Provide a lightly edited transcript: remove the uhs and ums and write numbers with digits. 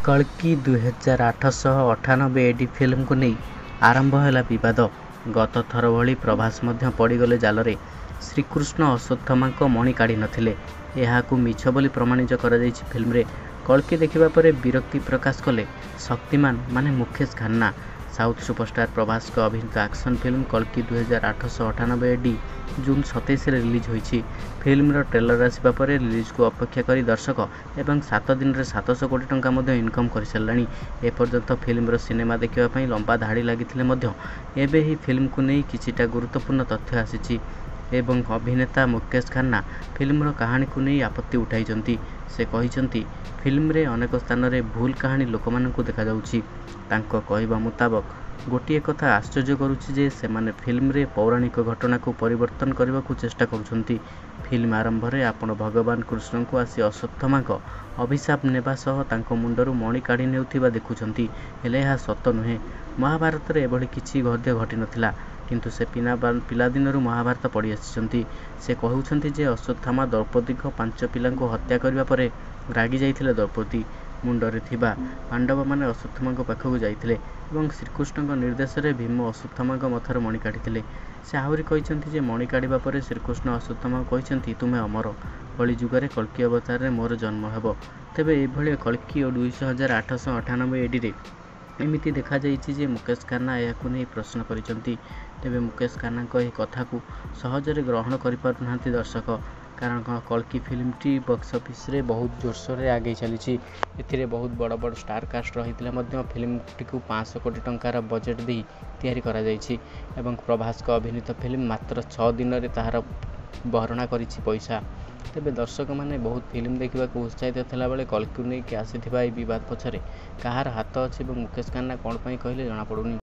କଳ୍କି 2898 AD ଫିଲ୍ମକୁ ନେଇ ଆରମ୍ଭ ହେଲା ବିବାଦ। ଗତ ଥର ଭଳି ପ୍ରଭାସ ମଧ୍ୟ ପଡ଼ିଗଲେ ଜାଲରେ। ଶ୍ରୀକୃଷ୍ଣ ଅଶ୍ୱତ୍ଥାମାଙ୍କ ମଣି କାଢ଼ି ନଥିଲେ, ଏହାକୁ ମିଛ ବୋଲି ପ୍ରମାଣିତ କରାଯାଇଛି ଫିଲ୍ମରେ। କଳ୍କି ଦେଖିବା ପରେ ବିରକ୍ତି ପ୍ରକାଶ କଲେ ଶକ୍ତିମାନ ମାନେ ମୁକେଶ ଖାନ୍ନା। ସାଉଥ୍ ସୁପରଷ୍ଟାର ପ୍ରଭାସଙ୍କ ଅଭିନୀତ ଆକ୍ସନ୍ ଫିଲ୍ମ କଳ୍କି 2898 AD ଜୁନ୍ 27ରେ ରିଲିଜ୍ ହୋଇଛି। ଫିଲ୍ମର ଟ୍ରେଲର ଆସିବା ପରେ ରିଲିଜକୁ ଅପେକ୍ଷା କରି ଦର୍ଶକ ଏବଂ 7 ଦିନରେ 700 କୋଟି ଟଙ୍କା ମଧ୍ୟ ଇନକମ୍ କରିସାରିଲାଣି। ଏପର୍ଯ୍ୟନ୍ତ ଫିଲ୍ମର ସିନେମା ଦେଖିବା ପାଇଁ ଲମ୍ବା ଧାଡ଼ି ଲାଗିଥିଲେ ମଧ୍ୟ ଏବେ ଏହି ଫିଲ୍ମକୁ ନେଇ କିଛିଟା ଗୁରୁତ୍ୱପୂର୍ଣ୍ଣ ତଥ୍ୟ ଆସିଛି ଏବଂ ଅଭିନେତା ମୁକେଶ ଖାନ୍ନା ଫିଲ୍ମର କାହାଣୀକୁ ନେଇ ଆପତ୍ତି ଉଠାଇଛନ୍ତି। ସେ କହିଛନ୍ତି, ଫିଲ୍ମରେ ଅନେକ ସ୍ଥାନରେ ଭୁଲ କାହାଣୀ ଲୋକମାନଙ୍କୁ ଦେଖାଯାଉଛି। ତାଙ୍କ କହିବା ମୁତାବକ, ଗୋଟିଏ କଥା ଆଶ୍ଚର୍ଯ୍ୟ କରୁଛି ଯେ ସେମାନେ ଫିଲ୍ମରେ ପୌରାଣିକ ଘଟଣାକୁ ପରିବର୍ତ୍ତନ କରିବାକୁ ଚେଷ୍ଟା କରୁଛନ୍ତି। ଫିଲ୍ମ ଆରମ୍ଭରେ ଆପଣ ଭଗବାନ କୃଷ୍ଣଙ୍କୁ ଆସି ଅଶ୍ୱତ୍ଥାମାଙ୍କ ଅଭିଶାପ ନେବା ସହ ତାଙ୍କ ମୁଣ୍ଡରୁ ମଣି କାଢ଼ି ନେଉଥିବା ଦେଖୁଛନ୍ତି। ହେଲେ ଏହା ସତ ନୁହେଁ। ମହାଭାରତରେ ଏଭଳି କିଛି ଘଟିନଥିଲା, କିନ୍ତୁ ସେ ପିଲାଦିନରୁ ମହାଭାରତ ପଢ଼ି ଆସିଛନ୍ତି। ସେ କହୁଛନ୍ତି ଯେ ଅଶ୍ୱତ୍ଥାମା ଦ୍ରୌପଦୀଙ୍କ 5 ପିଲାଙ୍କୁ ହତ୍ୟା କରିବା ପରେ ରାଗି ଯାଇଥିଲେ ଦ୍ରୌପଦୀ ମୁଣ୍ଡରେ ଥିବା ପାଣ୍ଡବମାନେ ଅଶ୍ୱତ୍ଥାମାଙ୍କ ପାଖକୁ ଯାଇଥିଲେ ଏବଂ ଶ୍ରୀକୃଷ୍ଣଙ୍କ ନିର୍ଦ୍ଦେଶରେ ଭୀମ ଅଶ୍ୱତ୍ଥାମାଙ୍କ ମଥାରୁ ମଣି କାଢ଼ିଥିଲେ। ସେ ଆହୁରି କହିଛନ୍ତି ଯେ ମଣି କାଢ଼ିବା ପରେ ଶ୍ରୀକୃଷ୍ଣ ଅଶ୍ୱତ୍ଥାମାଙ୍କୁ କହିଛନ୍ତି, ତୁମେ ଅମର। କଳି ଯୁଗରେ କଳ୍କି ଅବତାରରେ ମୋର ଜନ୍ମ ହେବ। ତେବେ ଏଭଳି କଳ୍କି 2898 ADରେ ଏମିତି ଦେଖାଯାଇଛି ଯେ ମୁକେଶ ଖାନ୍ନା ଏହାକୁ ନେଇ ପ୍ରଶ୍ନ କରିଛନ୍ତି। ତେବେ ମୁକେଶ ଖାନ୍ନାଙ୍କ ଏହି କଥାକୁ ସହଜରେ ଗ୍ରହଣ କରିପାରୁନାହାନ୍ତି ଦର୍ଶକ, କାରଣ କଳ୍କି ଫିଲ୍ମଟି ବକ୍ସ ଅଫିସରେ ବହୁତ ଜୋରସୋରରେ ଆଗେଇ ଚାଲିଛି। ଏଥିରେ ବହୁତ ବଡ଼ ବଡ଼ ଷ୍ଟାର କାଷ୍ଟ ରହିଥିଲେ ମଧ୍ୟ ଫିଲ୍ମଟିକୁ 500 କୋଟି ଟଙ୍କାର ବଜେଟ୍ ଦେଇ ତିଆରି କରାଯାଇଛି ଏବଂ ପ୍ରଭାସଙ୍କ ଅଭିନୀତ ଫିଲ୍ମ ମାତ୍ର 6 ଦିନରେ ତାହାର ଭରଣା କରିଛି ପଇସା। ତେବେ ଦର୍ଶକମାନେ ବହୁତ ଫିଲ୍ମ ଦେଖିବାକୁ ଉତ୍ସାହିତ ଥିଲାବେଳେ କଳ୍କିକୁ ନେଇକି ଆସିଥିବା ଏହି ବିବାଦ ପଛରେ କାହାର ହାତ ଅଛି ଏବଂ ମୁକେଶ ଖାନ୍ନା କ'ଣ ପାଇଁ କହିଲେ ଜଣାପଡ଼ୁନି।